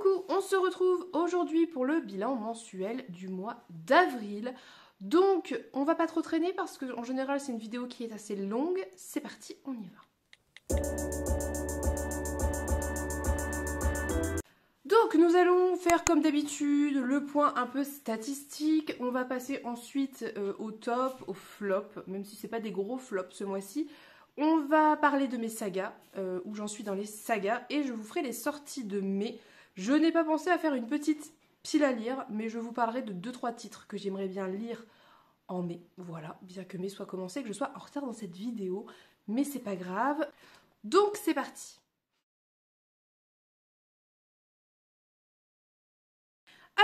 Coucou, on se retrouve aujourd'hui pour le bilan mensuel du mois d'avril. Donc, on va pas trop traîner parce que en général c'est une vidéo qui est assez longue. C'est parti, on y va. Donc nous allons faire comme d'habitude le point un peu statistique. On va passer ensuite au top, au flop, même si c'est pas des gros flops ce mois-ci. On va parler de mes sagas, où j'en suis dans les sagas, et je vous ferai les sorties de mai. Je n'ai pas pensé à faire une petite pile à lire, mais je vous parlerai de 2-3 titres que j'aimerais bien lire en mai. Voilà, bien que mai soit commencé, que je sois en retard dans cette vidéo, mais c'est pas grave. Donc c'est parti.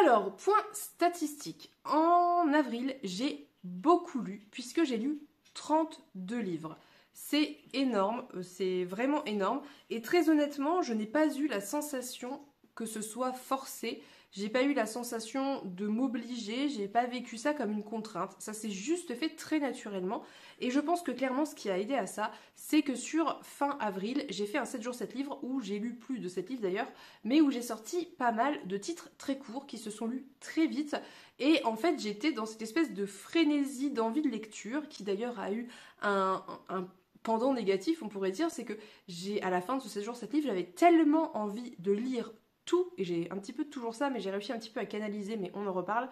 Alors, point statistique. En avril, j'ai beaucoup lu, puisque j'ai lu 32 livres. C'est énorme, c'est vraiment énorme. Et très honnêtement, je n'ai pas eu la sensation que ce soit forcé. J'ai pas eu la sensation de m'obliger, j'ai pas vécu ça comme une contrainte. Ça s'est juste fait très naturellement. Et je pense que clairement, ce qui a aidé à ça, c'est que sur fin avril, j'ai fait un 7 jours 7 livres où j'ai lu plus de 7 livres d'ailleurs, mais où j'ai sorti pas mal de titres très courts qui se sont lus très vite. Et en fait, j'étais dans cette espèce de frénésie d'envie de lecture qui d'ailleurs a eu un pendant négatif, on pourrait dire, c'est que à la fin de ce 7 jours 7 livres, j'avais tellement envie de lire tout, et j'ai un petit peu toujours ça, mais j'ai réussi un petit peu à canaliser, mais on en reparle,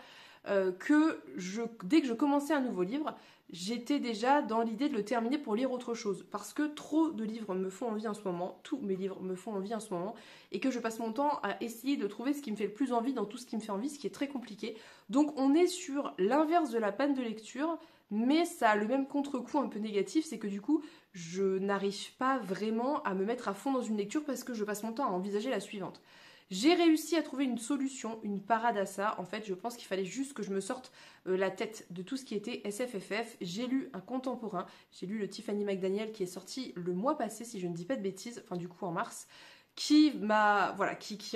dès que je commençais un nouveau livre, j'étais déjà dans l'idée de le terminer pour lire autre chose, parce que trop de livres me font envie en ce moment, tous mes livres me font envie en ce moment, et que je passe mon temps à essayer de trouver ce qui me fait le plus envie dans tout ce qui me fait envie, ce qui est très compliqué. Donc on est sur l'inverse de la panne de lecture, mais ça a le même contre-coup un peu négatif, c'est que du coup, je n'arrive pas vraiment à me mettre à fond dans une lecture parce que je passe mon temps à envisager la suivante. J'ai réussi à trouver une solution, une parade à ça. En fait, je pense qu'il fallait juste que je me sorte la tête de tout ce qui était SFFF. J'ai lu un contemporain, j'ai lu le Tiffany McDaniel qui est sorti le mois passé, si je ne dis pas de bêtises, enfin du coup en mars, qui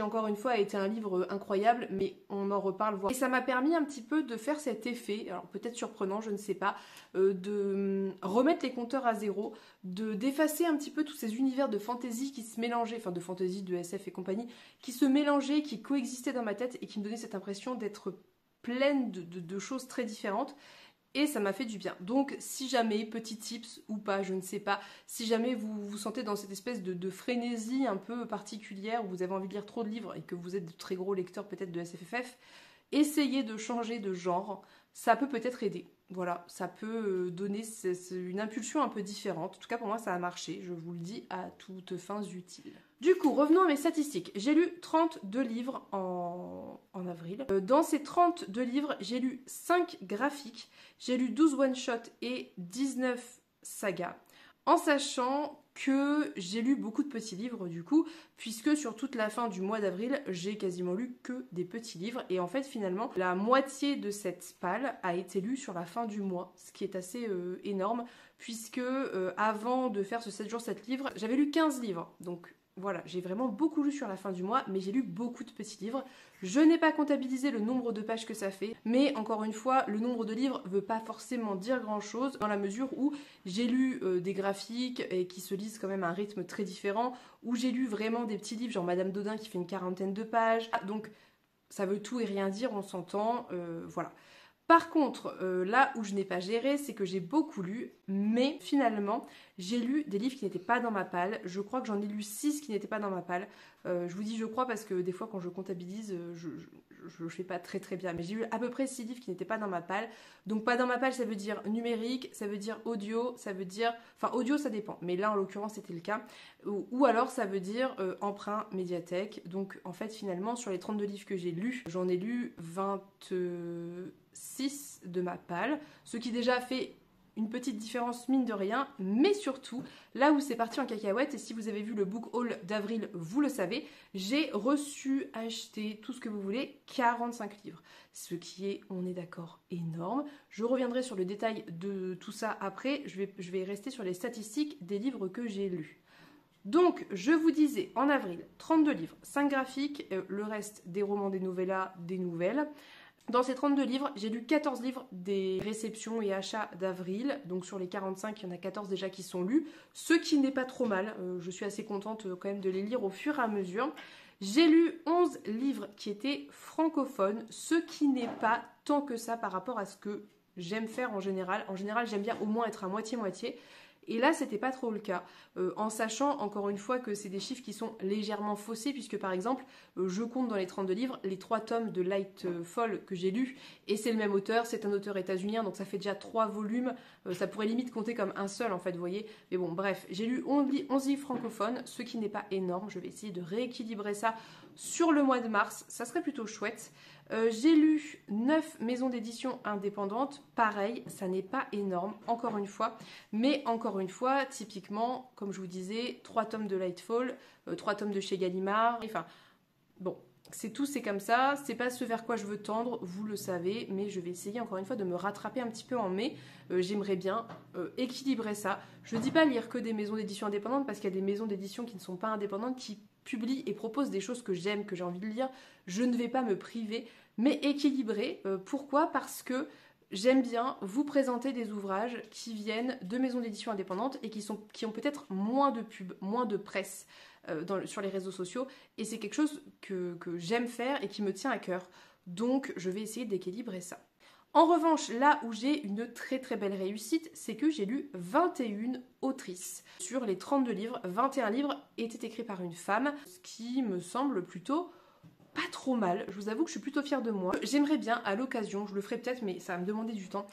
encore une fois a été un livre incroyable, mais on en reparle. Et ça m'a permis un petit peu de faire cet effet, alors peut-être surprenant, je ne sais pas, de remettre les compteurs à zéro, d'effacer un petit peu tous ces univers de fantasy qui se mélangeaient, enfin de fantasy, de SF et compagnie, qui se mélangeaient, qui coexistaient dans ma tête et qui me donnaient cette impression d'être pleine de choses très différentes. Et ça m'a fait du bien. Donc si jamais, petit tips ou pas, je ne sais pas, si jamais vous vous sentez dans cette espèce de frénésie un peu particulière où vous avez envie de lire trop de livres et que vous êtes de très gros lecteurs peut-être de SFFF, essayez de changer de genre, ça peut peut-être aider. Voilà, ça peut donner une impulsion un peu différente. En tout cas, pour moi, ça a marché. Je vous le dis à toutes fins utiles. Du coup, revenons à mes statistiques. J'ai lu 32 livres en avril. Dans ces 32 livres, j'ai lu 5 graphiques, j'ai lu 12 one-shots et 19 sagas. En sachant que j'ai lu beaucoup de petits livres du coup, puisque sur toute la fin du mois d'avril, j'ai quasiment lu que des petits livres. Et en fait, finalement, la moitié de cette palle a été lue sur la fin du mois, ce qui est assez énorme, puisque avant de faire ce 7 jours 7 livres, j'avais lu 15 livres. Donc voilà, j'ai vraiment beaucoup lu sur la fin du mois, mais j'ai lu beaucoup de petits livres. Je n'ai pas comptabilisé le nombre de pages que ça fait, mais encore une fois, le nombre de livres ne veut pas forcément dire grand-chose, dans la mesure où j'ai lu des graphiques et qui se lisent quand même à un rythme très différent, où j'ai lu vraiment des petits livres, genre Madame Dodin qui fait une quarantaine de pages. Donc ça veut tout et rien dire, on s'entend, voilà. Par contre, là où je n'ai pas géré, c'est que j'ai beaucoup lu, mais finalement, j'ai lu des livres qui n'étaient pas dans ma palle. Je crois que j'en ai lu 6 qui n'étaient pas dans ma palle. Je vous dis je crois parce que des fois, quand je comptabilise, je ne fais pas très très bien. Mais j'ai lu à peu près 6 livres qui n'étaient pas dans ma palle. Donc pas dans ma palle, ça veut dire numérique, ça veut dire audio, ça veut dire... Enfin, audio, ça dépend. Mais là, en l'occurrence, c'était le cas. Ou alors, ça veut dire emprunt médiathèque. Donc, en fait, finalement, sur les 32 livres que j'ai lus, j'en ai lu 26 de ma palle, ce qui déjà fait une petite différence mine de rien, mais surtout, là où c'est parti en cacahuète, et si vous avez vu le book haul d'avril, vous le savez, j'ai reçu, acheté, tout ce que vous voulez, 45 livres. Ce qui est, on est d'accord, énorme. Je reviendrai sur le détail de tout ça après, je vais rester sur les statistiques des livres que j'ai lus. Donc, je vous disais, en avril, 32 livres, 5 graphiques, le reste des romans, des novellas, des nouvelles. Dans ces 32 livres, j'ai lu 14 livres des réceptions et achats d'avril. Donc sur les 45, il y en a 14 déjà qui sont lus. Ce qui n'est pas trop mal. Je suis assez contente quand même de les lire au fur et à mesure. J'ai lu 11 livres qui étaient francophones, ce qui n'est pas tant que ça par rapport à ce que j'aime faire en général. En général, j'aime bien au moins être à moitié-moitié. Et là, c'était pas trop le cas, en sachant encore une fois que c'est des chiffres qui sont légèrement faussés, puisque par exemple, je compte dans les 32 livres les 3 tomes de Lightfall que j'ai lus, et c'est le même auteur, c'est un auteur états-unien, donc ça fait déjà 3 volumes, ça pourrait limite compter comme un seul en fait, vous voyez. Mais bon, bref, j'ai lu 11 livres francophones, ce qui n'est pas énorme, je vais essayer de rééquilibrer ça sur le mois de mars, ça serait plutôt chouette. J'ai lu 9 maisons d'édition indépendantes, pareil, ça n'est pas énorme, encore une fois, mais encore une fois, typiquement, comme je vous disais, 3 tomes de Lightfall, 3 tomes de chez Gallimard, enfin, bon, c'est tout, c'est comme ça, c'est pas ce vers quoi je veux tendre, vous le savez, mais je vais essayer encore une fois de me rattraper un petit peu en mai, j'aimerais bien équilibrer ça. Je ne dis pas lire que des maisons d'édition indépendantes, parce qu'il y a des maisons d'édition qui ne sont pas indépendantes, qui publie et propose des choses que j'aime, que j'ai envie de lire, je ne vais pas me priver, mais équilibrer. Pourquoi ? Parce que j'aime bien vous présenter des ouvrages qui viennent de maisons d'édition indépendantes et qui ont peut-être moins de pub, moins de presse sur les réseaux sociaux, et c'est quelque chose que j'aime faire et qui me tient à cœur. Donc je vais essayer d'équilibrer ça. En revanche, là où j'ai une très très belle réussite, c'est que j'ai lu 21 autrices. Sur les 32 livres, 21 livres étaient écrits par une femme, ce qui me semble plutôt pas trop mal. Je vous avoue que je suis plutôt fière de moi. J'aimerais bien, à l'occasion, je le ferai peut-être, mais ça va me demander du temps,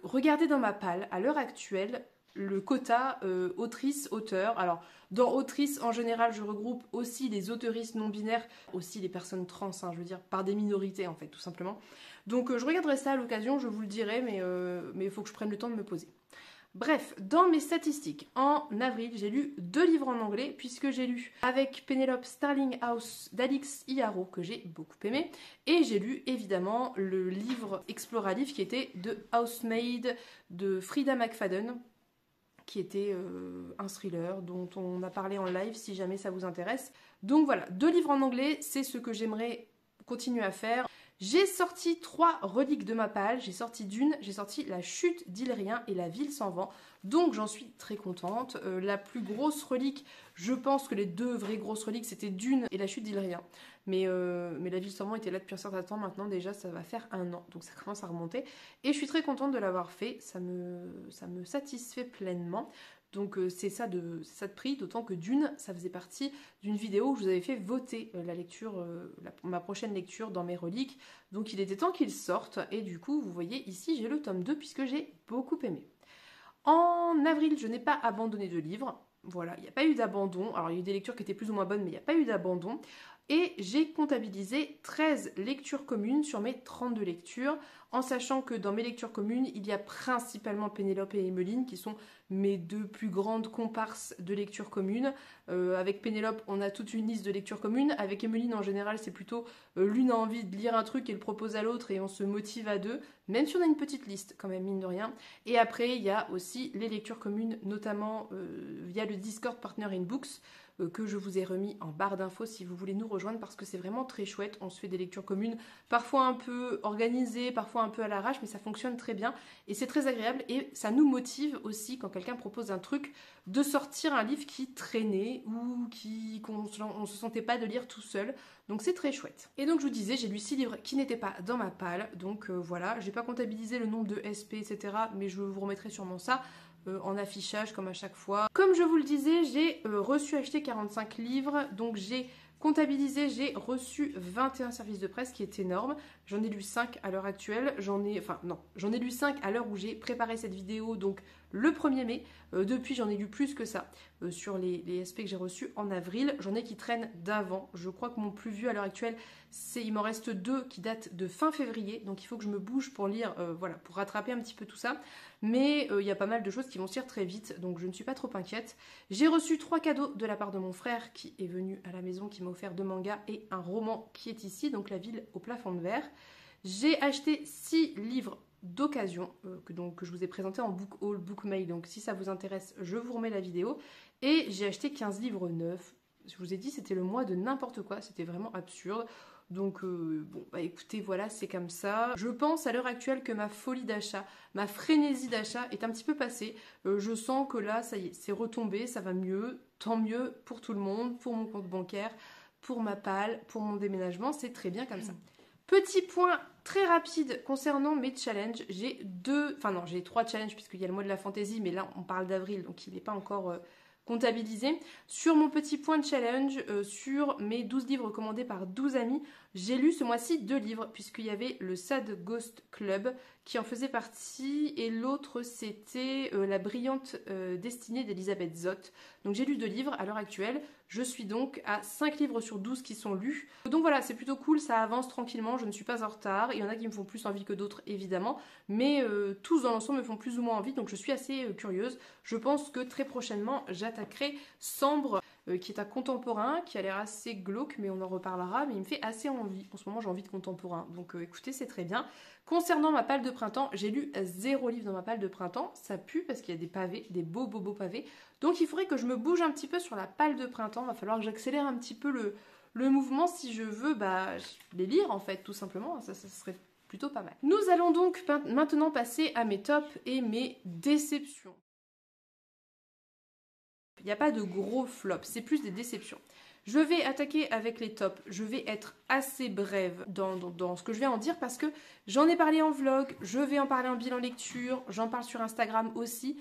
regarder dans ma palle, à l'heure actuelle, le quota autrice-auteur. Alors, dans autrice, en général, je regroupe aussi les auteuristes non-binaires, aussi les personnes trans, hein, je veux dire, par des minorités, en fait, tout simplement. Donc, je regarderai ça à l'occasion, je vous le dirai, mais il faut que je prenne le temps de me poser. Bref, dans mes statistiques, en avril, j'ai lu 2 livres en anglais, puisque j'ai lu Avec Pénélope Starling House d'Alix Iaro, que j'ai beaucoup aimé, et j'ai lu évidemment le livre Exploralif qui était de Housemaid de Frida McFadden, qui était un thriller dont on a parlé en live si jamais ça vous intéresse. Donc voilà, 2 livres en anglais, c'est ce que j'aimerais continuer à faire. J'ai sorti 3 reliques de ma palle, j'ai sorti La Chute d'Ilrien et La Ville sans vent, donc j'en suis très contente. La plus grosse relique, je pense que les 2 vraies grosses reliques, c'était Dune et La Chute d'Ilrien. Mais La Ville sans vent était là depuis un certain temps, maintenant déjà ça va faire 1 an, donc ça commence à remonter. Et je suis très contente de l'avoir fait, ça me satisfait pleinement. Donc c'est ça de prix, d'autant que Dune, ça faisait partie d'une vidéo où je vous avais fait voter la lecture, ma prochaine lecture dans mes reliques. Donc il était temps qu'il sorte, et du coup, vous voyez, ici j'ai le tome 2 puisque j'ai beaucoup aimé. En avril, je n'ai pas abandonné de livres. Voilà, il n'y a pas eu d'abandon. Alors il y a eu des lectures qui étaient plus ou moins bonnes, mais il n'y a pas eu d'abandon. Et j'ai comptabilisé 13 lectures communes sur mes 32 lectures, en sachant que dans mes lectures communes, il y a principalement Pénélope et Emmeline, qui sont mes 2 plus grandes comparses de lectures communes. Avec Pénélope, on a toute une liste de lectures communes. Avec Emmeline, en général, c'est plutôt l'une a envie de lire un truc et le propose à l'autre, et on se motive à 2, même si on a une petite liste, quand même, mine de rien. Et après, il y a aussi les lectures communes, notamment via le Discord Partner in Books, que je vous ai remis en barre d'infos si vous voulez nous rejoindre, parce que c'est vraiment très chouette. On se fait des lectures communes, parfois un peu organisées, parfois un peu à l'arrache, mais ça fonctionne très bien et c'est très agréable, et ça nous motive aussi quand quelqu'un propose un truc de sortir un livre qui traînait ou qu'on ne se sentait pas de lire tout seul. Donc c'est très chouette. Et donc je vous disais, j'ai lu 6 livres qui n'étaient pas dans ma palle, donc voilà, j'ai pas comptabilisé le nombre de SP, etc., mais je vous remettrai sûrement ça en affichage comme à chaque fois. Comme je vous le disais, j'ai acheté 45 livres, donc j'ai comptabilisé, j'ai reçu 21 services de presse, qui est énorme. J'en ai lu 5 à l'heure actuelle, j'en ai lu 5 à l'heure où j'ai préparé cette vidéo, donc le 1er mai. Depuis, j'en ai lu plus que ça sur les SP que j'ai reçus en avril. J'en ai qui traînent d'avant. Je crois que mon plus vieux à l'heure actuelle, il m'en reste 2 qui datent de fin février, donc il faut que je me bouge pour lire, voilà, pour rattraper un petit peu tout ça. Mais il y a pas mal de choses qui vont se lire très vite, donc je ne suis pas trop inquiète. J'ai reçu 3 cadeaux de la part de mon frère qui est venu à la maison, qui m'a offert 2 mangas et un roman qui est ici, donc La Ville au plafond de verre. J'ai acheté 6 livres d'occasion que je vous ai présenté en book haul, book mail, donc si ça vous intéresse, je vous remets la vidéo. Et j'ai acheté 15 livres neufs. Je vous ai dit, c'était le mois de n'importe quoi, c'était vraiment absurde. Donc bon, bah écoutez, voilà, c'est comme ça. Je pense à l'heure actuelle que ma folie d'achat, ma frénésie d'achat est un petit peu passée. Je sens que là, ça y est, c'est retombé, ça va mieux, tant mieux pour tout le monde, pour mon compte bancaire. pour ma palle, pour mon déménagement, c'est très bien comme ça. Petit point très rapide concernant mes challenges. J'ai j'ai 3 challenges puisqu'il y a le mois de la fantaisie, mais là on parle d'avril, donc il n'est pas encore comptabilisé. Sur mon petit point de challenge, sur mes 12 livres recommandés par 12 amis, j'ai lu ce mois-ci 2 livres, puisqu'il y avait le Sad Ghost Club qui en faisait partie, et l'autre c'était La brillante destinée d'Elisabeth Zott. Donc j'ai lu 2 livres à l'heure actuelle, je suis donc à 5 livres sur 12 qui sont lus. Donc voilà, c'est plutôt cool, ça avance tranquillement, je ne suis pas en retard. Il y en a qui me font plus envie que d'autres évidemment, mais tous dans l'ensemble me font plus ou moins envie, donc je suis assez curieuse. Je pense que très prochainement j'attaquerai Sambre, qui est un contemporain, qui a l'air assez glauque, mais on en reparlera, mais il me fait assez envie. En ce moment, j'ai envie de contemporain, donc écoutez, c'est très bien. Concernant ma palle de printemps, j'ai lu 0 livre dans ma palle de printemps, ça pue parce qu'il y a des pavés, des beaux pavés, donc il faudrait que je me bouge un petit peu sur la palle de printemps, il va falloir que j'accélère un petit peu le mouvement si je veux les lire en fait, tout simplement, ça serait plutôt pas mal. Nous allons donc maintenant passer à mes tops et mes déceptions. Il n'y a pas de gros flops, c'est plus des déceptions. Je vais attaquer avec les tops, je vais être assez brève dans ce que je vais en dire parce que j'en ai parlé en vlog, je vais en parler en bilan lecture, j'en parle sur Instagram aussi,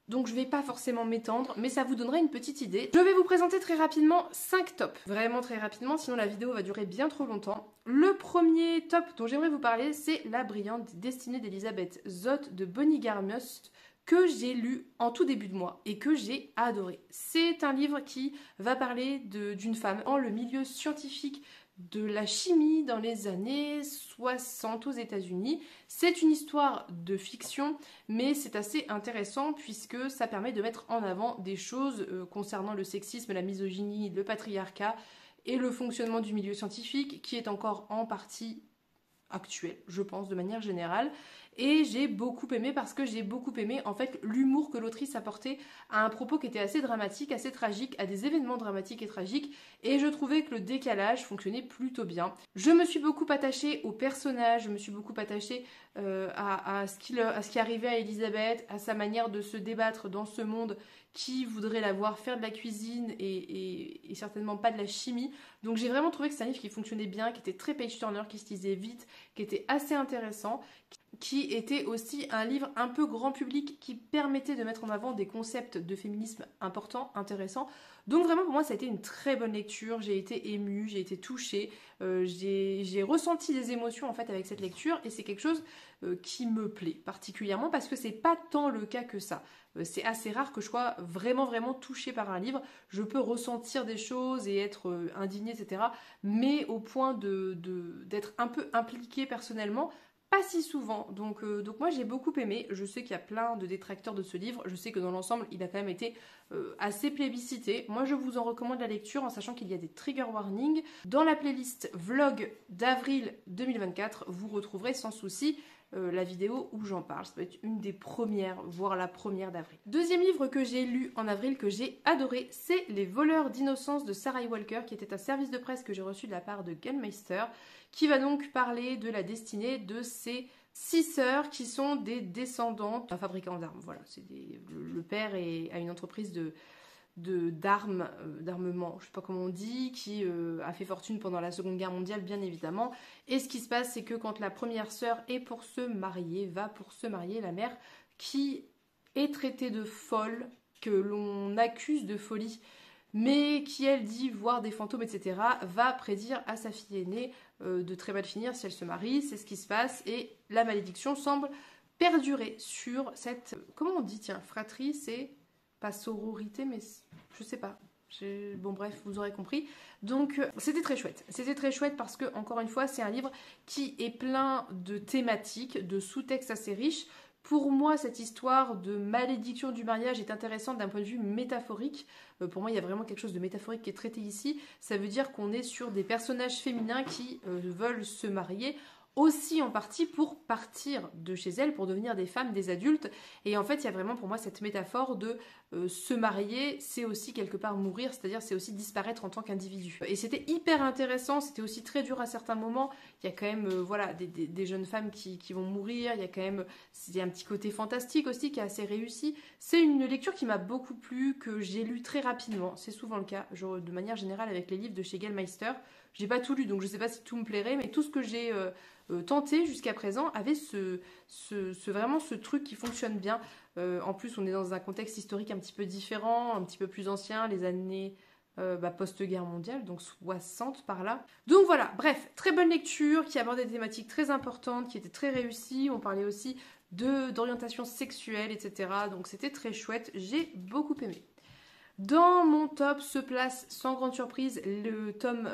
donc je ne vais pas forcément m'étendre, mais ça vous donnera une petite idée. Je vais vous présenter très rapidement 5 tops, vraiment très rapidement, sinon la vidéo va durer bien trop longtemps. Le premier top dont j'aimerais vous parler, c'est La brillante destinée d'Elisabeth Zott de Bonnie Garmus, que j'ai lu en tout début de mois et que j'ai adoré. C'est un livre qui va parler d'une femme dans le milieu scientifique de la chimie dans les années 60 aux États-Unis. C'est une histoire de fiction, mais c'est assez intéressant puisque ça permet de mettre en avant des choses concernant le sexisme, la misogynie, le patriarcat et le fonctionnement du milieu scientifique qui est encore en partie actuel, je pense, de manière générale. Et j'ai beaucoup aimé parce que j'ai beaucoup aimé en fait l'humour que l'autrice apportait à un propos qui était assez dramatique, assez tragique, à des événements dramatiques et tragiques, et je trouvais que le décalage fonctionnait plutôt bien. Je me suis beaucoup attachée au personnage, je me suis beaucoup attachée à ce qui arrivait à Elisabeth, à sa manière de se débattre dans ce monde qui voudrait la voir faire de la cuisine et certainement pas de la chimie. Donc j'ai vraiment trouvé que c'est un livre qui fonctionnait bien, qui était très page-turner, qui se lisait vite, qui était assez intéressant, qui était aussi un livre un peu grand public qui permettait de mettre en avant des concepts de féminisme importants, intéressants. Donc vraiment pour moi ça a été une très bonne lecture, j'ai été émue, j'ai été touchée, j'ai ressenti des émotions en fait avec cette lecture et c'est quelque chose qui me plaît particulièrement parce que c'est pas tant le cas que ça. C'est assez rare que je sois vraiment touchée par un livre. Je peux ressentir des choses et être indignée, etc. Mais au point d'être un peu impliquée personnellement, pas si souvent. Donc moi j'ai beaucoup aimé. Je sais qu'il y a plein de détracteurs de ce livre. Je sais que dans l'ensemble il a quand même été assez plébiscité. Moi je vous en recommande la lecture en sachant qu'il y a des trigger warnings. Dans la playlist vlog d'avril 2024, vous retrouverez sans souci la vidéo où j'en parle. Ça peut être une des premières, voire la première d'avril. Deuxième livre que j'ai lu en avril, que j'ai adoré, c'est Les voleurs d'innocence de Sarah Walker, qui était un service de presse que j'ai reçu de la part de Gunmeister, qui va donc parler de la destinée de ces 6 sœurs qui sont des descendantes d'un fabricant d'armes. Voilà, le père a une entreprise d'armement, je sais pas comment on dit, qui a fait fortune pendant la Seconde Guerre mondiale, bien évidemment. Et ce qui se passe, c'est que quand la première sœur va pour se marier, la mère, qui est traitée de folle, que l'on accuse de folie, mais qui, elle, dit voir des fantômes, etc., va prédire à sa fille aînée de très mal finir si elle se marie. C'est ce qui se passe, et la malédiction semble perdurer sur cette... Comment on dit, tiens, fratrie, c'est... pas sororité, mais je sais pas. Bon bref, vous aurez compris. Donc c'était très chouette. C'était très chouette parce que, encore une fois, c'est un livre qui est plein de thématiques, de sous-textes assez riches. Pour moi, cette histoire de malédiction du mariage est intéressante d'un point de vue métaphorique. Pour moi, il y a vraiment quelque chose de métaphorique qui est traité ici. Ça veut dire qu'on est sur des personnages féminins qui veulent se marier, aussi en partie pour partir de chez elles, pour devenir des femmes, des adultes. Et en fait, il y a vraiment pour moi cette métaphore de se marier, c'est aussi quelque part mourir, c'est-à-dire c'est aussi disparaître en tant qu'individu. Et c'était hyper intéressant, c'était aussi très dur à certains moments. Il y a quand même voilà, des jeunes femmes qui vont mourir, il y a quand même un petit côté fantastique aussi qui est assez réussi. C'est une lecture qui m'a beaucoup plu, que j'ai lu très rapidement, c'est souvent le cas, genre, de manière générale avec les livres de chez Gellmeister. J'ai pas tout lu, donc je sais pas si tout me plairait, mais tout ce que j'ai tenté jusqu'à présent avait vraiment ce truc qui fonctionne bien. En plus, on est dans un contexte historique un petit peu différent, un petit peu plus ancien, les années post-guerre mondiale, donc 60 par là. Donc voilà, bref, très bonne lecture, qui abordait des thématiques très importantes, qui était très réussie. On parlait aussi d'orientation sexuelle, etc. Donc c'était très chouette, j'ai beaucoup aimé. Dans mon top se place sans grande surprise les tomes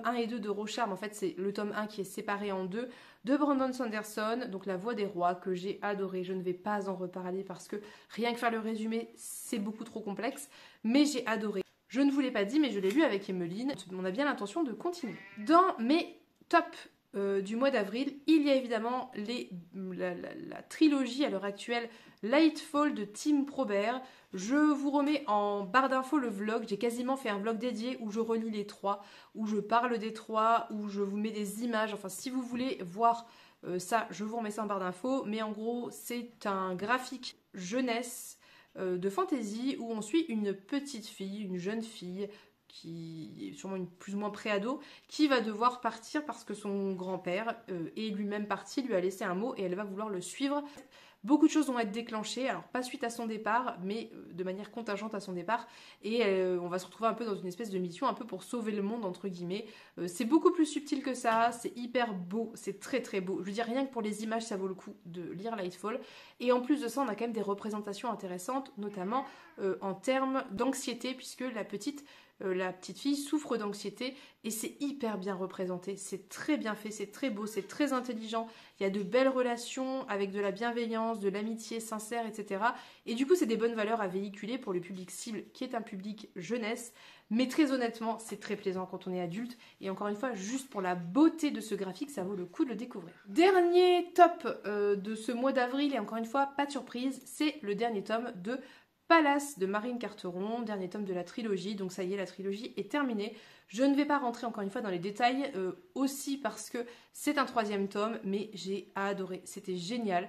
1 et 2 de Rocharme. En fait, c'est le tome 1 qui est séparé en deux, de Brandon Sanderson, donc La Voix des Rois, que j'ai adoré. Je ne vais pas en reparler parce que rien que faire le résumé, c'est beaucoup trop complexe, mais j'ai adoré. Je ne vous l'ai pas dit, mais je l'ai lu avec Emeline. On a bien l'intention de continuer. Dans mes tops du mois d'avril, il y a évidemment la trilogie à l'heure actuelle Lightfall de Tim Probert. Je vous remets en barre d'infos le vlog. J'ai quasiment fait un vlog dédié où je relis les trois, où je parle des trois, où je vous mets des images. Enfin, si vous voulez voir ça, je vous remets ça en barre d'infos. Mais en gros, c'est un graphique jeunesse de fantasy où on suit une petite fille, une jeune fille qui est sûrement plus ou moins pré-ado, qui va devoir partir parce que son grand-père est lui-même parti, lui a laissé un mot et elle va vouloir le suivre. Beaucoup de choses vont être déclenchées, alors pas suite à son départ, mais de manière contingente à son départ, et on va se retrouver un peu dans une espèce de mission, un peu pour sauver le monde, entre guillemets. C'est beaucoup plus subtil que ça, c'est hyper beau, c'est très très beau. Je veux dire, rien que pour les images, ça vaut le coup de lire Lightfall. Et en plus de ça, on a quand même des représentations intéressantes, notamment en termes d'anxiété, puisque la petite fille souffre d'anxiété et c'est hyper bien représenté, c'est très bien fait, c'est très beau, c'est très intelligent, il y a de belles relations avec de la bienveillance, de l'amitié sincère, etc. Et du coup, c'est des bonnes valeurs à véhiculer pour le public cible qui est un public jeunesse, mais très honnêtement, c'est très plaisant quand on est adulte et encore une fois, juste pour la beauté de ce graphique, ça vaut le coup de le découvrir. Dernier top de ce mois d'avril et encore une fois, pas de surprise, c'est le dernier tome de Palace de Marine Carteron, dernier tome de la trilogie, donc ça y est, la trilogie est terminée. Je ne vais pas rentrer encore une fois dans les détails, aussi parce que c'est un 3e tome, mais j'ai adoré, c'était génial.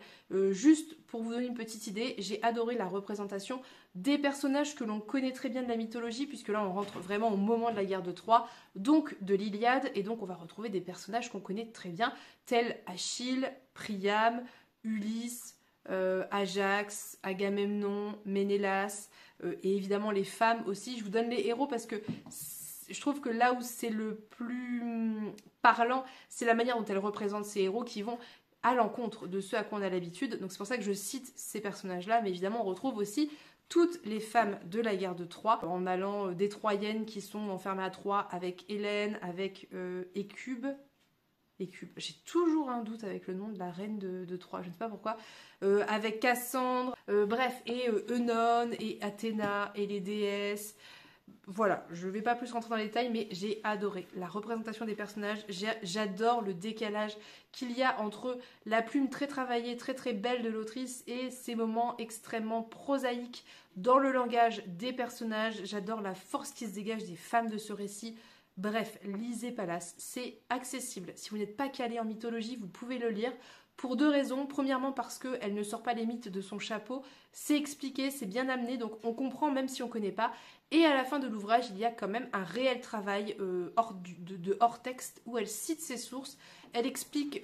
Juste pour vous donner une petite idée, j'ai adoré la représentation des personnages que l'on connaît très bien de la mythologie, puisque là on rentre vraiment au moment de la guerre de Troie, donc de l'Iliade, et donc on va retrouver des personnages qu'on connaît très bien, tels Achille, Priam, Ulysse, Ajax, Agamemnon, Ménélas, et évidemment les femmes aussi. Je vous donne les héros parce que je trouve que là où c'est le plus parlant, c'est la manière dont elle représente ces héros qui vont à l'encontre de ceux à quoi on a l'habitude. Donc c'est pour ça que je cite ces personnages-là, mais évidemment on retrouve aussi toutes les femmes de la guerre de Troie, en allant des Troyennes qui sont enfermées à Troie avec Hélène, avec Écube. J'ai toujours un doute avec le nom de la reine de Troie, je ne sais pas pourquoi. Avec Cassandre, bref, et Œnone, et Athéna, et les déesses. Voilà, je ne vais pas plus rentrer dans les détails, mais j'ai adoré la représentation des personnages. J'adore le décalage qu'il y a entre la plume très travaillée, très très belle de l'autrice et ces moments extrêmement prosaïques dans le langage des personnages. J'adore la force qui se dégage des femmes de ce récit. Bref, lisez Palace, c'est accessible. Si vous n'êtes pas calé en mythologie, vous pouvez le lire. Pour 2 raisons. Premièrement parce qu'elle ne sort pas les mythes de son chapeau. C'est expliqué, c'est bien amené, donc on comprend même si on ne connaît pas. Et à la fin de l'ouvrage, il y a quand même un réel travail hors texte où elle cite ses sources. Elle explique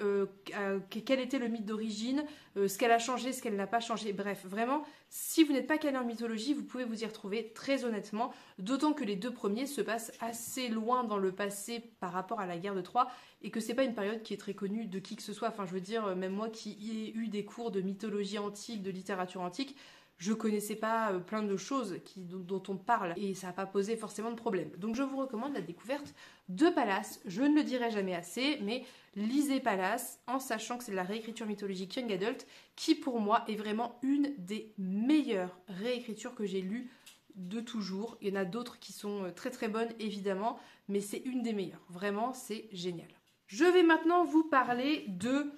quel était le mythe d'origine, ce qu'elle a changé, ce qu'elle n'a pas changé. Bref, vraiment, si vous n'êtes pas calé en mythologie, vous pouvez vous y retrouver très honnêtement. D'autant que les 2 premiers se passent assez loin dans le passé par rapport à la guerre de Troie et que c'est pas une période qui est très connue de qui que ce soit. Enfin, je veux dire, même moi qui ai eu des cours de mythologie antique, de littérature antique, je connaissais pas plein de choses dont on parle et ça n'a pas posé forcément de problème. Donc je vous recommande la découverte de Palace. Je ne le dirai jamais assez, mais lisez Palace en sachant que c'est de la réécriture mythologique Young Adult qui pour moi est vraiment une des meilleures réécritures que j'ai lues de toujours. Il y en a d'autres qui sont très très bonnes évidemment, mais c'est une des meilleures. Vraiment, c'est génial. Je vais maintenant vous parler de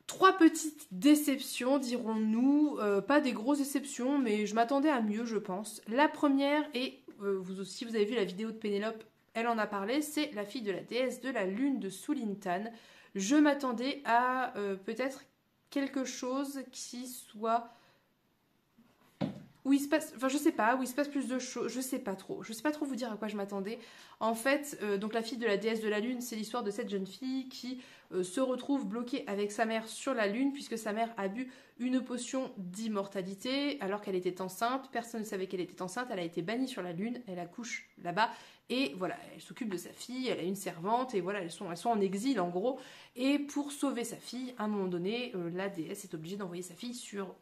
3 petites déceptions, dirons-nous, pas des grosses déceptions, mais je m'attendais à mieux, je pense. La première, et vous aussi, vous avez vu la vidéo de Pénélope, elle en a parlé, c'est la fille de la déesse de la lune de Sulintan. Je m'attendais à peut-être quelque chose qui soit... où il se passe, enfin je sais pas, où il se passe plus de choses, je sais pas trop vous dire à quoi je m'attendais. En fait, donc la fille de la déesse de la lune, c'est l'histoire de cette jeune fille qui se retrouve bloquée avec sa mère sur la lune puisque sa mère a bu une potion d'immortalité alors qu'elle était enceinte, personne ne savait qu'elle était enceinte, elle a été bannie sur la lune, elle accouche là-bas et voilà, elle s'occupe de sa fille, elle a une servante et voilà, elles sont en exil en gros et pour sauver sa fille, à un moment donné, la déesse est obligée d'envoyer sa fille sur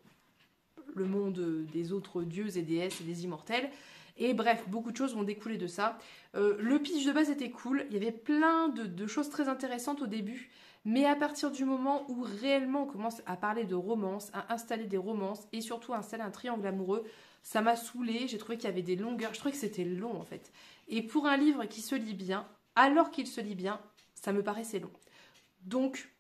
le monde des autres dieux et déesses et des immortels. Et bref, beaucoup de choses vont découler de ça. Le pitch de base était cool, il y avait plein de choses très intéressantes au début, mais à partir du moment où réellement on commence à parler de romance, à installer des romances et surtout à installer un triangle amoureux, ça m'a saoulée, j'ai trouvé qu'il y avait des longueurs, je trouvais que c'était long en fait. Et pour un livre qui se lit bien, alors qu'il se lit bien, ça me paraissait long. Donc,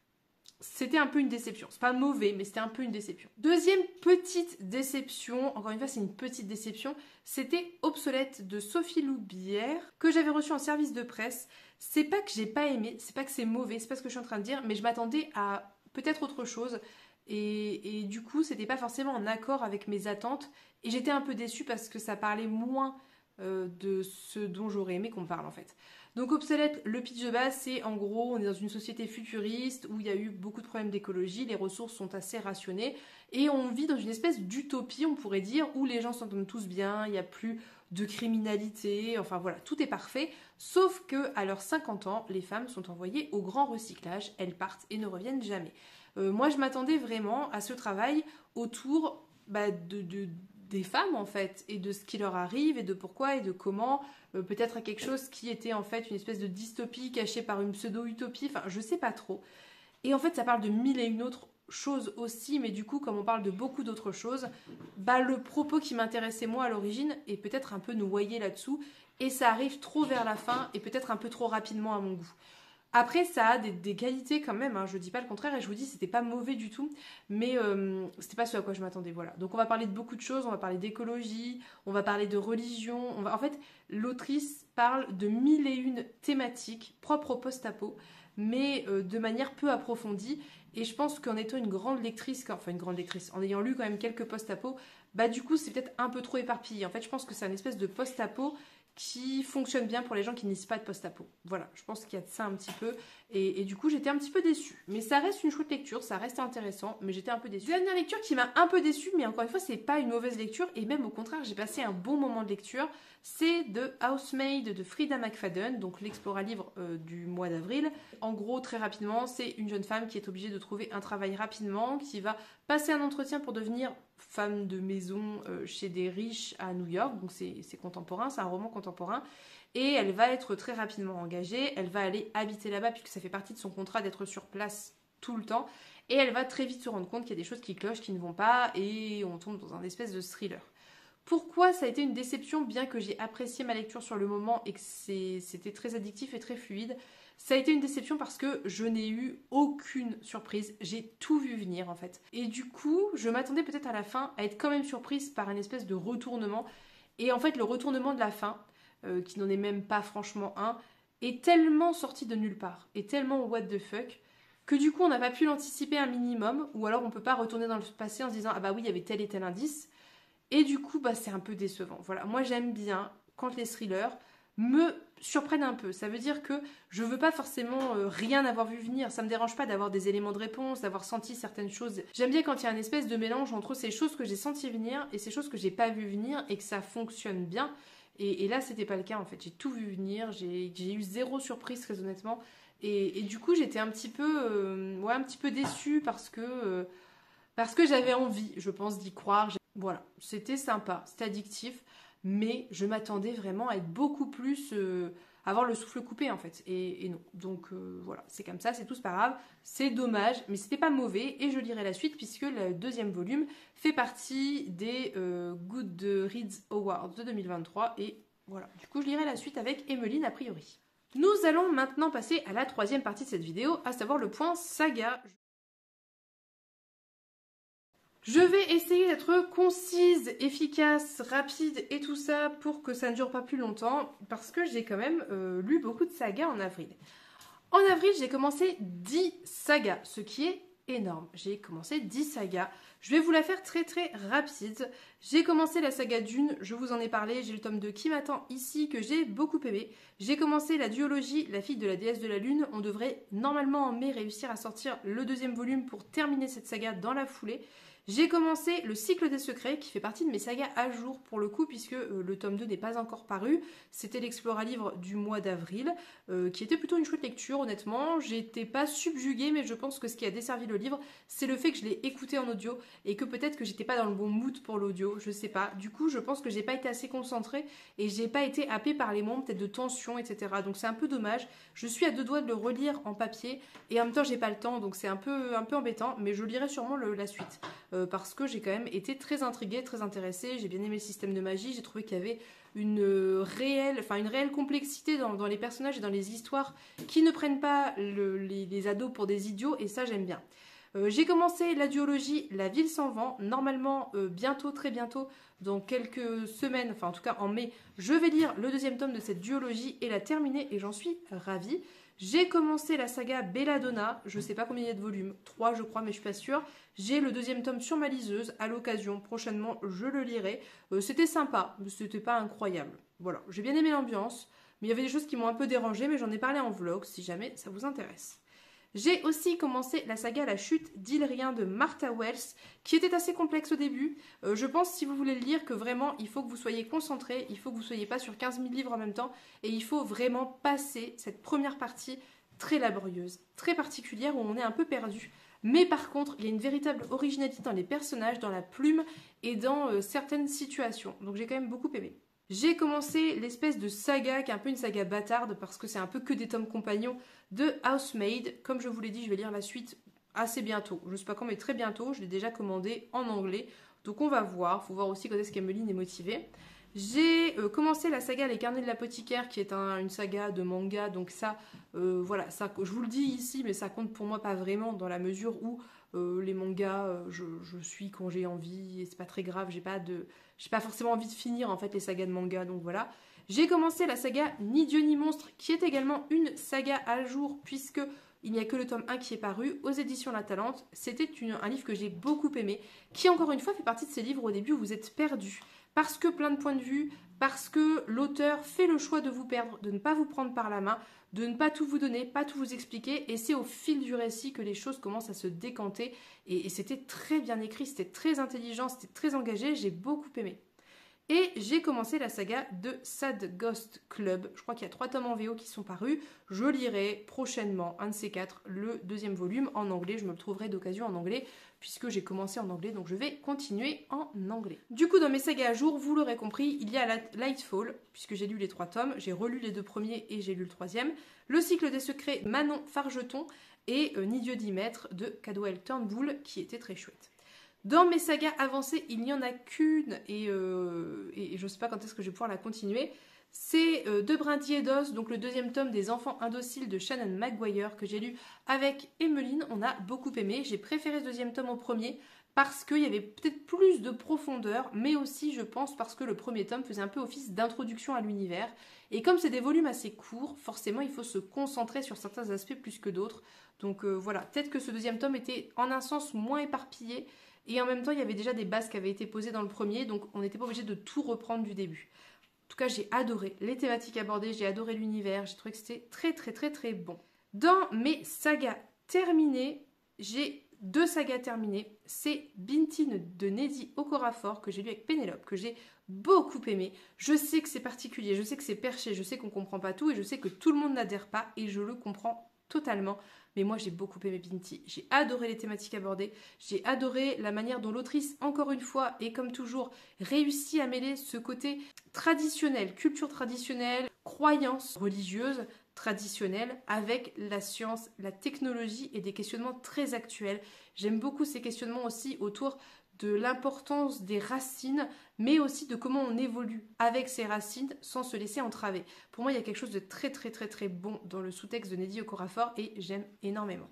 c'était un peu une déception. C'est pas mauvais, mais c'était un peu une déception. Deuxième petite déception, encore une fois c'est une petite déception, c'était Obsolète de Sophie Loubière, que j'avais reçu en service de presse. C'est pas que j'ai pas aimé, c'est pas que c'est mauvais, c'est pas ce que je suis en train de dire, mais je m'attendais à peut-être autre chose. Et du coup, c'était pas forcément en accord avec mes attentes. Et j'étais un peu déçue parce que ça parlait moins de ce dont j'aurais aimé qu'on parle en fait. Donc Obsolète, le pitch de base, c'est en gros, on est dans une société futuriste où il y a eu beaucoup de problèmes d'écologie, les ressources sont assez rationnées et on vit dans une espèce d'utopie, on pourrait dire, où les gens s'entendent tous bien, il n'y a plus de criminalité, enfin voilà, tout est parfait, sauf que à leurs 50 ans, les femmes sont envoyées au grand recyclage, elles partent et ne reviennent jamais. Moi, je m'attendais vraiment à ce travail autour des femmes en fait, et de ce qui leur arrive, et de pourquoi, et de comment, peut-être à quelque chose qui était en fait une espèce de dystopie cachée par une pseudo-utopie, enfin je sais pas trop. Et en fait ça parle de mille et une autres choses aussi, mais du coup comme on parle de beaucoup d'autres choses, bah le propos qui m'intéressait moi à l'origine est peut-être un peu noyé là-dessous, et ça arrive trop vers la fin, et peut-être un peu trop rapidement à mon goût. Après, ça a des qualités quand même, hein, je dis pas le contraire, et je vous dis, c'était pas mauvais du tout, mais c'était pas ce à quoi je m'attendais, voilà. Donc on va parler de beaucoup de choses, on va parler d'écologie, on va parler de religion, en fait, l'autrice parle de mille et une thématiques propres au post-apo, mais de manière peu approfondie, et je pense qu'en étant une grande lectrice, enfin une grande lectrice, en ayant lu quand même quelques post-apo, bah du coup c'est peut-être un peu trop éparpillé. En fait, je pense que c'est un espèce de post-apo qui fonctionne bien pour les gens qui ne lisent pas de post-apo. Voilà, je pense qu'il y a de ça un petit peu. Et du coup, j'étais un petit peu déçue. Mais ça reste une chouette lecture, ça reste intéressant, mais j'étais un peu déçue. Dernière lecture qui m'a un peu déçue, mais encore une fois, c'est pas une mauvaise lecture, et même au contraire, j'ai passé un bon moment de lecture. C'est The Housemaid de Frida McFadden, donc l'explora livre du mois d'avril. En gros, très rapidement, c'est une jeune femme qui est obligée de trouver un travail rapidement, qui va passer un entretien pour devenir femme de maison chez des riches à New York, donc c'est contemporain, c'est un roman contemporain, et elle va être très rapidement engagée, elle va aller habiter là-bas puisque ça fait partie de son contrat d'être sur place tout le temps, et elle va très vite se rendre compte qu'il y a des choses qui clochent, qui ne vont pas, et on tombe dans un espèce de thriller. Pourquoi ça a été une déception, bien que j'ai apprécié ma lecture sur le moment et que c'était très addictif et très fluide? Ça a été une déception parce que je n'ai eu aucune surprise. J'ai tout vu venir en fait. Et du coup, je m'attendais peut-être à la fin à être quand même surprise par une espèce de retournement. Et en fait, le retournement de la fin, qui n'en est même pas franchement un, est tellement sorti de nulle part. Et tellement what the fuck, que du coup, on n'a pas pu l'anticiper un minimum. Ou alors, on peut pas retourner dans le passé en se disant ah bah oui, il y avait tel et tel indice. Et du coup, bah, c'est un peu décevant. Voilà, moi j'aime bien quand les thrillers me surprennent un peu. Ça veut dire que je veux pas forcément rien avoir vu venir. Ça me dérange pas d'avoir des éléments de réponse, d'avoir senti certaines choses. J'aime bien quand il y a un espèce de mélange entre ces choses que j'ai senti venir et ces choses que j'ai pas vu venir et que ça fonctionne bien. Et là, c'était pas le cas en fait. J'ai tout vu venir. J'ai eu zéro surprise très honnêtement. Et du coup, j'étais un petit peu déçue parce que j'avais envie, je pense, d'y croire. Voilà, c'était sympa, c'était addictif, mais je m'attendais vraiment à être beaucoup plus... avoir le souffle coupé en fait, et non. Donc voilà, c'est comme ça, c'est tout, c'est pas grave, c'est dommage, mais c'était pas mauvais, et je lirai la suite puisque le deuxième volume fait partie des Goodreads Awards de 2023, et voilà, du coup je lirai la suite avec Emeline a priori. Nous allons maintenant passer à la troisième partie de cette vidéo, à savoir le point saga. Je vais essayer d'être concise, efficace, rapide et tout ça pour que ça ne dure pas plus longtemps parce que j'ai quand même lu beaucoup de sagas en avril. En avril, j'ai commencé 10 sagas, ce qui est énorme. J'ai commencé 10 sagas. Je vais vous la faire très très rapide. J'ai commencé la saga Dune, je vous en ai parlé, j'ai le tome 2 qui m'attend ici que j'ai beaucoup aimé. J'ai commencé la duologie La fille de la déesse de la lune. On devrait normalement en mai réussir à sortir le deuxième volume pour terminer cette saga dans la foulée. J'ai commencé le cycle des secrets qui fait partie de mes sagas à jour pour le coup puisque le tome 2 n'est pas encore paru. C'était l'Explora Livre du mois d'avril qui était plutôt une chouette lecture honnêtement. J'étais pas subjuguée mais je pense que ce qui a desservi le livre c'est le fait que je l'ai écouté en audio et que peut-être que j'étais pas dans le bon mood pour l'audio, je sais pas. Du coup je pense que j'ai pas été assez concentrée et j'ai pas été happée par les moments peut-être de tension etc. Donc c'est un peu dommage. Je suis à deux doigts de le relire en papier et en même temps j'ai pas le temps donc c'est un peu embêtant mais je lirai sûrement la suite. Parce que j'ai quand même été très intriguée, très intéressée, j'ai bien aimé le système de magie, j'ai trouvé qu'il y avait une réelle complexité dans les personnages et dans les histoires qui ne prennent pas les ados pour des idiots et ça j'aime bien. J'ai commencé la duologie La ville sans vent, normalement bientôt, très bientôt, dans quelques semaines, enfin en tout cas en mai, je vais lire le deuxième tome de cette duologie et la terminer et j'en suis ravie. J'ai commencé la saga Belladonna, je sais pas combien il y a de volumes, 3 je crois mais je suis pas sûre. J'ai le deuxième tome sur ma liseuse, à l'occasion, prochainement je le lirai. C'était sympa, mais c'était pas incroyable. Voilà, j'ai bien aimé l'ambiance, mais il y avait des choses qui m'ont un peu dérangée, mais j'en ai parlé en vlog si jamais ça vous intéresse. J'ai aussi commencé la saga La chute d'Ilrien de Martha Wells, qui était assez complexe au début. Je pense, si vous voulez le lire, que vraiment, il faut que vous soyez concentré, il faut que vous ne soyez pas sur 15 000 livres en même temps, et il faut vraiment passer cette première partie très laborieuse, très particulière, où on est un peu perdu. Mais par contre, il y a une véritable originalité dans les personnages, dans la plume et dans certaines situations. Donc j'ai quand même beaucoup aimé. J'ai commencé l'espèce de saga, qui est un peu une saga bâtarde, parce que c'est un peu que des tomes compagnons, de Housemaid. Comme je vous l'ai dit, je vais lire la suite assez bientôt. Je ne sais pas quand, mais très bientôt. Je l'ai déjà commandé en anglais. Donc on va voir. Il faut voir aussi quand est-ce qu'Emeline est motivée. J'ai commencé la saga Les Carnets de l'Apothicaire, qui est une saga de manga. Donc ça, voilà, ça, je vous le dis ici, mais ça compte pour moi pas vraiment, dans la mesure où les mangas, je suis quand j'ai envie, et c'est pas très grave, j'ai pas forcément envie de finir en fait les sagas de manga, donc voilà. J'ai commencé la saga Ni Dieu ni Monstre, qui est également une saga à jour, puisque il n'y a que le tome 1 qui est paru aux éditions La Talente. C'était un livre que j'ai beaucoup aimé, qui encore une fois fait partie de ces livres au début où vous êtes perdu, parce que plein de points de vue, parce que l'auteur fait le choix de vous perdre, de ne pas vous prendre par la main, de ne pas tout vous donner, pas tout vous expliquer, et c'est au fil du récit que les choses commencent à se décanter, et c'était très bien écrit, c'était très intelligent, c'était très engagé, j'ai beaucoup aimé. Et j'ai commencé la saga de Sad Ghost Club. Je crois qu'il y a 3 tomes en VO qui sont parus. Je lirai prochainement, un de ces 4, le deuxième volume en anglais. Je me le trouverai d'occasion en anglais, puisque j'ai commencé en anglais, donc je vais continuer en anglais. Du coup, dans mes sagas à jour, vous l'aurez compris, il y a Lightfall, puisque j'ai lu les 3 tomes. J'ai relu les 2 premiers et j'ai lu le 3e. Le cycle des secrets Manon Fargeton et Ni Dieu d'y mettre de Cadwell Turnbull, qui était très chouette. Dans mes sagas avancées, il n'y en a qu'une et je ne sais pas quand est-ce que je vais pouvoir la continuer. C'est De Brindilles d'os, donc le deuxième tome des Enfants indociles de Shannon Maguire que j'ai lu avec Emeline. On a beaucoup aimé. J'ai préféré ce deuxième tome au premier parce qu'il y avait peut-être plus de profondeur, mais aussi je pense parce que le premier tome faisait un peu office d'introduction à l'univers. Et comme c'est des volumes assez courts, forcément il faut se concentrer sur certains aspects plus que d'autres. Donc voilà, peut-être que ce deuxième tome était en un sens moins éparpillé. Et en même temps, il y avait déjà des bases qui avaient été posées dans le premier, donc on n'était pas obligé de tout reprendre du début. En tout cas, j'ai adoré les thématiques abordées, j'ai adoré l'univers, j'ai trouvé que c'était très très très très bon. Dans mes sagas terminées, j'ai 2 sagas terminées. C'est Bintine de Nnedi Okorafor, que j'ai lu avec Pénélope, que j'ai beaucoup aimé. Je sais que c'est particulier, je sais que c'est perché, je sais qu'on ne comprend pas tout, et je sais que tout le monde n'adhère pas, et je le comprends totalement. Mais moi, j'ai beaucoup aimé Binti. J'ai adoré les thématiques abordées. J'ai adoré la manière dont l'autrice, encore une fois, et comme toujours, réussit à mêler ce côté traditionnel, culture traditionnelle, croyance religieuse traditionnelle, avec la science, la technologie et des questionnements très actuels. J'aime beaucoup ces questionnements aussi autour de l'importance des racines, mais aussi de comment on évolue avec ces racines sans se laisser entraver. Pour moi, il y a quelque chose de très très très très bon dans le sous-texte de Nnedi Okorafor et j'aime énormément.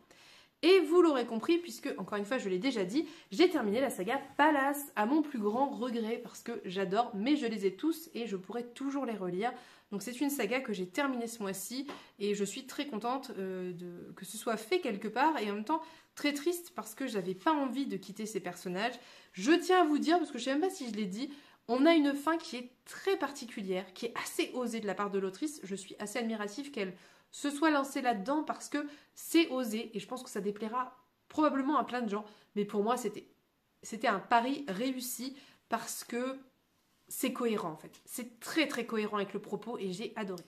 Et vous l'aurez compris, puisque, encore une fois, je l'ai déjà dit, j'ai terminé la saga Palace, à mon plus grand regret, parce que j'adore, mais je les ai tous et je pourrais toujours les relire. Donc c'est une saga que j'ai terminée ce mois-ci, et je suis très contente que ce soit fait quelque part, et en même temps très triste, parce que j'avais pas envie de quitter ces personnages. Je tiens à vous dire, parce que je sais même pas si je l'ai dit, on a une fin qui est très particulière, qui est assez osée de la part de l'autrice. Je suis assez admirative qu'elle se soit lancée là-dedans parce que c'est osé et je pense que ça déplaira probablement à plein de gens. Mais pour moi, c'était un pari réussi parce que c'est cohérent en fait. C'est très très cohérent avec le propos et j'ai adoré.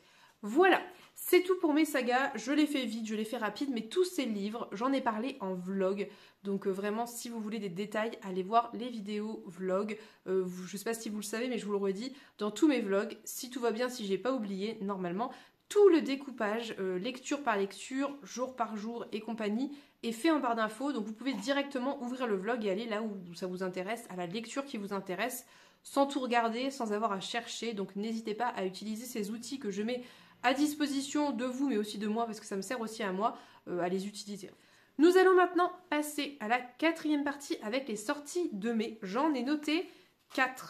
Voilà, c'est tout pour mes sagas. Je l'ai fait vite, je l'ai fait rapide, mais tous ces livres, j'en ai parlé en vlog. Donc vraiment, si vous voulez des détails, allez voir les vidéos vlog. Je ne sais pas si vous le savez, mais je vous le redis, dans tous mes vlogs, si tout va bien, si j'ai pas oublié, normalement, tout le découpage, lecture par lecture, jour par jour et compagnie, est fait en barre d'infos. Donc vous pouvez directement ouvrir le vlog et aller là où ça vous intéresse, à la lecture qui vous intéresse, sans tout regarder, sans avoir à chercher. Donc n'hésitez pas à utiliser ces outils que je mets à disposition de vous, mais aussi de moi, parce que ça me sert aussi à moi, à les utiliser. Nous allons maintenant passer à la 4e partie avec les sorties de mai. J'en ai noté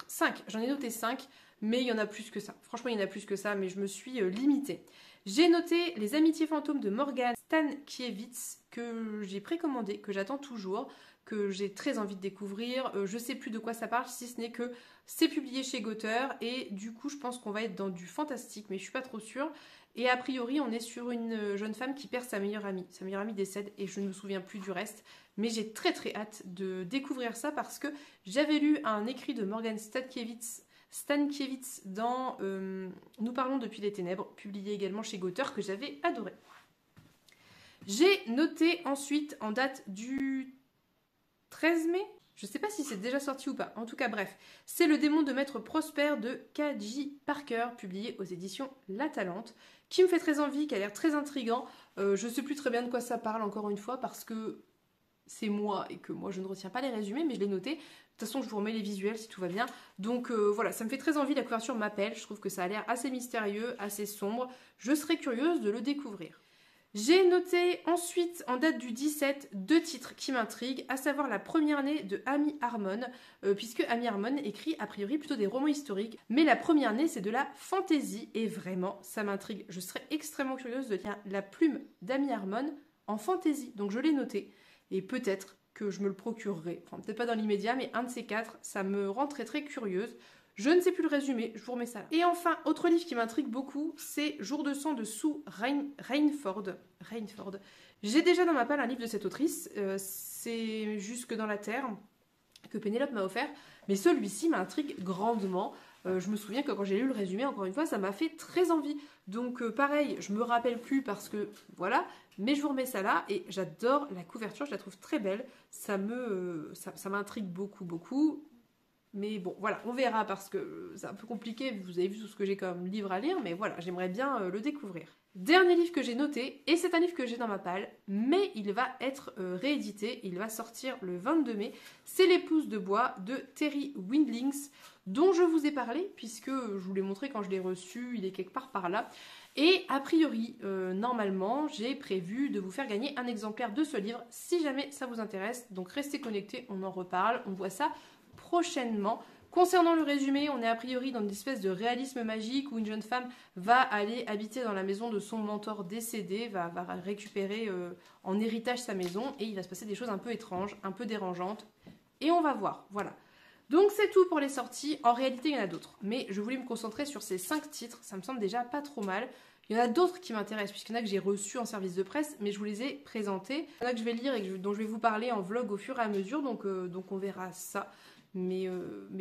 5. J'en ai noté 5. Mais il y en a plus que ça. Franchement, il y en a plus que ça, mais je me suis limitée. J'ai noté Les Amitiés fantômes de Morgan Stankiewicz, que j'ai précommandé, que j'attends toujours, que j'ai très envie de découvrir. Je sais plus de quoi ça parle, si ce n'est que c'est publié chez Gauteur, et du coup, je pense qu'on va être dans du fantastique, mais je suis pas trop sûre. Et a priori, on est sur une jeune femme qui perd sa meilleure amie. Sa meilleure amie décède, et je ne me souviens plus du reste. Mais j'ai très très hâte de découvrir ça, parce que j'avais lu un écrit de Morgan Stankiewicz dans Nous parlons depuis les ténèbres, publié également chez Gauteur, que j'avais adoré. J'ai noté ensuite, en date du 13 mai, je ne sais pas si c'est déjà sorti ou pas, en tout cas bref, c'est Le démon de Maître Prosper de K.J. Parker, publié aux éditions La Talente, qui me fait très envie, qui a l'air très intriguant. Je ne sais plus très bien de quoi ça parle, encore une fois, parce que c'est moi et que moi je ne retiens pas les résumés, mais je l'ai noté. De toute façon, je vous remets les visuels si tout va bien. Donc voilà, ça me fait très envie, la couverture m'appelle. Je trouve que ça a l'air assez mystérieux, assez sombre. Je serais curieuse de le découvrir. J'ai noté ensuite, en date du 17, 2 titres qui m'intriguent, à savoir La première année de Amy Harmon, puisque Amy Harmon écrit a priori plutôt des romans historiques, mais La première année c'est de la fantasy, et vraiment, ça m'intrigue. Je serais extrêmement curieuse de lire La plume d'Amy Harmon en fantasy, donc je l'ai noté, et peut-être que je me le procurerai, enfin peut-être pas dans l'immédiat, mais un de ces 4, ça me rend très très curieuse. Je ne sais plus le résumé, je vous remets ça là. Et enfin, autre livre qui m'intrigue beaucoup, c'est Jour de sang de Sue Rainford. J'ai déjà dans ma palle un livre de cette autrice, c'est Jusque dans la terre, que Pénélope m'a offert, mais celui-ci m'intrigue grandement. Je me souviens que quand j'ai lu le résumé, encore une fois, ça m'a fait très envie. Donc pareil, je me rappelle plus parce que voilà, mais je vous remets ça là et j'adore la couverture, je la trouve très belle. Ça m'intrigue beaucoup. Mais bon, voilà, on verra parce que c'est un peu compliqué, vous avez vu tout ce que j'ai comme livre à lire, mais voilà, j'aimerais bien le découvrir. Dernier livre que j'ai noté, et c'est un livre que j'ai dans ma palle, mais il va être réédité, il va sortir le 22 mai, c'est L'épouse de bois de Terry Windlings, dont je vous ai parlé, puisque je vous l'ai montré quand je l'ai reçu, il est quelque part par là. Et a priori, normalement, j'ai prévu de vous faire gagner un exemplaire de ce livre, si jamais ça vous intéresse, donc restez connectés, on en reparle, on voit ça prochainement. Concernant le résumé, on est a priori dans une espèce de réalisme magique où une jeune femme va aller habiter dans la maison de son mentor décédé, va récupérer en héritage sa maison et il va se passer des choses un peu étranges, un peu dérangeantes et on va voir, voilà. Donc c'est tout pour les sorties, en réalité il y en a d'autres, mais je voulais me concentrer sur ces 5 titres, ça me semble déjà pas trop mal. Il y en a d'autres qui m'intéressent, puisqu'il y en a que j'ai reçus en service de presse, mais je vous les ai présentés. Il y en a que je vais lire et dont je vais vous parler en vlog au fur et à mesure, donc on verra ça. Mais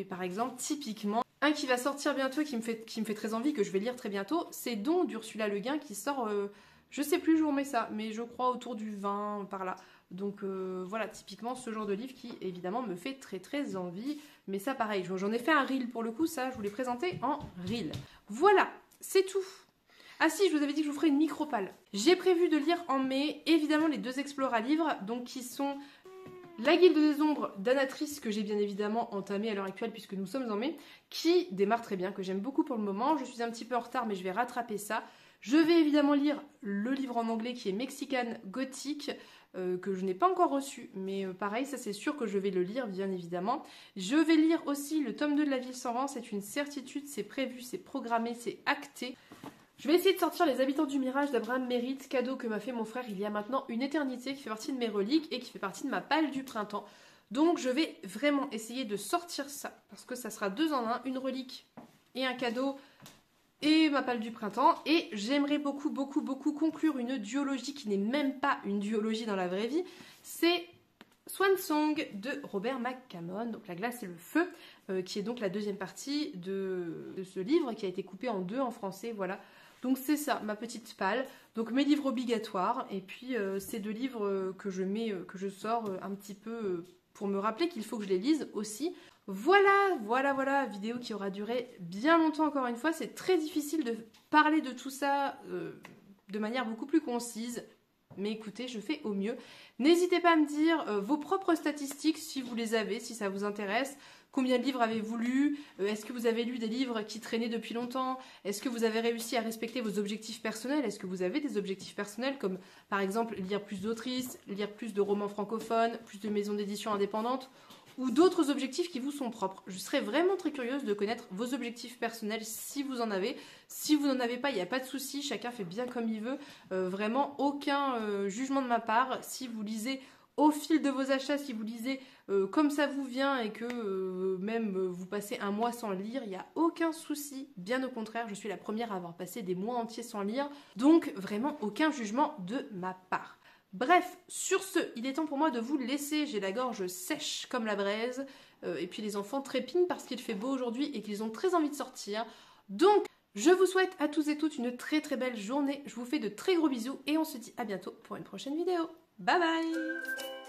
par exemple, typiquement, un qui va sortir bientôt, qui me fait très envie, que je vais lire très bientôt, c'est Don d'Ursula Le Guin qui sort, je sais plus, je vous remets ça, mais je crois autour du 20 par là. Donc voilà, typiquement ce genre de livre qui évidemment me fait très très envie. Mais ça pareil, j'en ai fait un reel pour le coup, ça je vous l'ai présenté en reel. Voilà, c'est tout. Ah si, je vous avais dit que je vous ferais une micro-palle. J'ai prévu de lire en mai, évidemment, les 2 Explora livres, donc qui sont La Guilde des Ombres d'Anatrice, que j'ai bien évidemment entamé à l'heure actuelle puisque nous sommes en mai, qui démarre très bien, que j'aime beaucoup pour le moment. Je suis un petit peu en retard, mais je vais rattraper ça. Je vais évidemment lire le livre en anglais qui est Mexican Gothic, que je n'ai pas encore reçu, mais pareil, ça c'est sûr que je vais le lire, bien évidemment. Je vais lire aussi le tome 2 de La Ville sans vent, c'est une certitude, c'est prévu, c'est programmé, c'est acté. Je vais essayer de sortir Les Habitants du Mirage d'Abraham Merritt, cadeau que m'a fait mon frère il y a maintenant une éternité, qui fait partie de mes reliques et qui fait partie de ma palle du printemps. Donc je vais vraiment essayer de sortir ça, parce que ça sera 2 en 1, une relique et un cadeau et ma palle du printemps. Et j'aimerais beaucoup conclure une duologie qui n'est même pas une duologie dans la vraie vie. C'est Swan Song de Robert McCammon, donc La glace et le feu, qui est donc la deuxième partie de ce livre qui a été coupé en 2 en français, voilà. Donc c'est ça, ma petite palle. Donc mes livres obligatoires, et puis ces 2 livres que je sors un petit peu pour me rappeler qu'il faut que je les lise aussi. Voilà, vidéo qui aura duré bien longtemps encore une fois. C'est très difficile de parler de tout ça de manière beaucoup plus concise. Mais écoutez, je fais au mieux. N'hésitez pas à me dire vos propres statistiques si vous les avez, si ça vous intéresse. Combien de livres avez-vous lu? Est-ce que vous avez lu des livres qui traînaient depuis longtemps? Est-ce que vous avez réussi à respecter vos objectifs personnels? Est-ce que vous avez des objectifs personnels comme par exemple lire plus d'autrices, lire plus de romans francophones, plus de maisons d'édition indépendantes ou d'autres objectifs qui vous sont propres? Je serais vraiment très curieuse de connaître vos objectifs personnels si vous en avez. Si vous n'en avez pas, il n'y a pas de souci, chacun fait bien comme il veut. Vraiment aucun jugement de ma part. Si vous lisez au fil de vos achats, si vous lisez comme ça vous vient et que même vous passez un mois sans lire, il n'y a aucun souci. Bien au contraire, je suis la première à avoir passé des mois entiers sans lire. Donc vraiment aucun jugement de ma part. Bref, sur ce, il est temps pour moi de vous laisser. J'ai la gorge sèche comme la braise. Et puis les enfants trépignent parce qu'il fait beau aujourd'hui et qu'ils ont très envie de sortir. Donc, je vous souhaite à tous et toutes une très belle journée. Je vous fais de très gros bisous et on se dit à bientôt pour une prochaine vidéo. Bye bye!